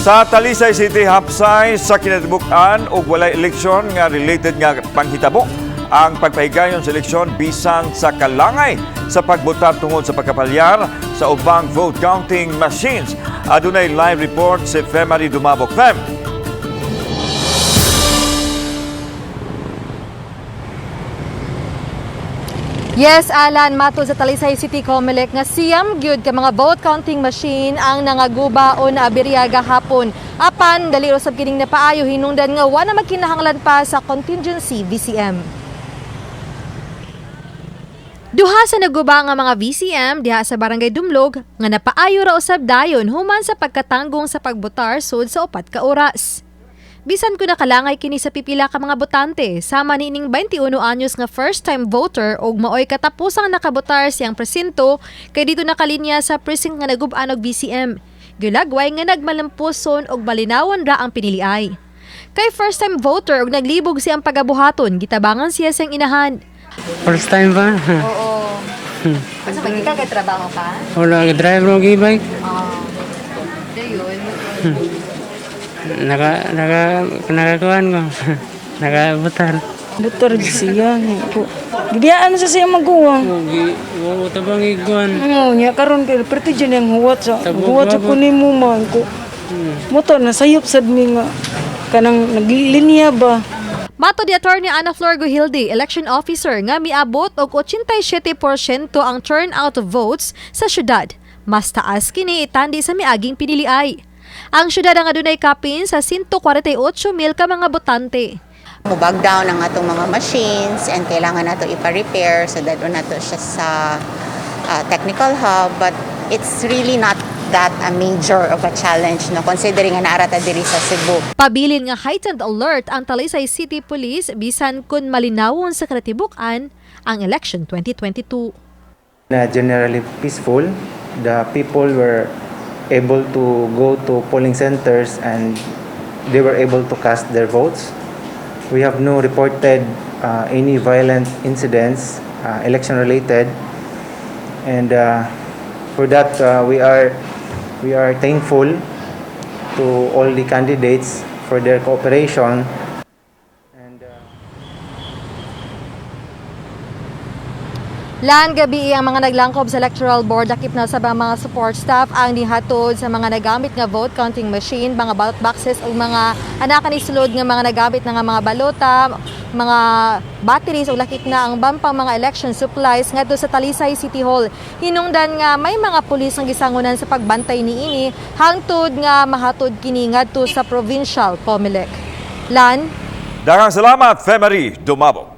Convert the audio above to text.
Sa Talisay City hapsay sa kinatibuk-an ug walay eleksyon nga related nga panghitabo ang pagpahigayon sa eleksyon bisan sa kalangay sa pagbotar tungod sa pagkapalyar sa ubang vote counting machines. Adunay live report si Femari Dumabok. Fem. Yes, Alan, matod sa Talisay City Comelec nga siyam gyud ka mga vote counting machine ang nangaguba o naabirya gahapon. Apan dali usab kining napaayo hinungdan nga wala magkinahanglan pa sa contingency VCM. Duha sa naguba nga mga VCM diha sa Barangay Dumlog nga napaayo ra usab dayon human sa pagkatanggong sa pagbotar sud sa 4 ka oras. Bisan ko nakalangay kini sa pipila ka mga botante, sama nining 21 anyos nga first-time voter og maoy katapusang nakabotar siyang presinto kay dito nakalinya sa precinct nga nagub-an og BCM. Gilagway nga nagmalampuson og malinawon ra ang piniliay. Kay first-time voter og naglibog siyang pagabuhaton, gitabangan siya siyang inahan. First time ba? Oo. Asa ba kita kay trabaho ka? Wala drive ng e-bike. Dayon. Nakakuhan ko. Nakabutar. Butar siya. Gidiyaan sa siya maguwang. Wala tabang iguan. Nya karon kay perti dyan yung huwat sa kunimo man ko. Motor na sayop sad mi nga kanang naglinya ba. Mato di Attorney Ana Flor Guhilde, election officer nga miabot og 87% ang turnout of votes sa syudad. Mas taas kini itandi sa miaging piniliay. Ang syudad ang adunay kapin sa 148,000 ka mga botante. Mubag down ang atong mga machines and kailangan nato ipa-repair so that nato siya sa technical hub, but it's really not that a major of a challenge no considering nga naarata diri sa Cebu. Pabilin nga heightened alert ang Talisay City Police bisan kun malinawon sa katibuk-an ang election 2022. Generally peaceful. The people were able to go to polling centers and they were able to cast their votes. We have no reported any violent incidents, election related, and for that we are thankful to all the candidates for their cooperation. Lan gabi ang mga naglangkob sa electoral board dakip na sa mga support staff ang nihatod sa mga nagamit nga vote counting machine, mga ballot boxes ug mga anakan ni sulod nga mga nagamit na nga mga balota, mga batteries ug lakip na ang bampang mga election supplies ngadto sa Talisay City Hall. Hinungdan nga may mga pulis ang gisangunan sa pagbantay niini hangtod nga mahatod kini ngadto sa provincial Comelec. Lan, Daghang salamat, Femari Dumabok.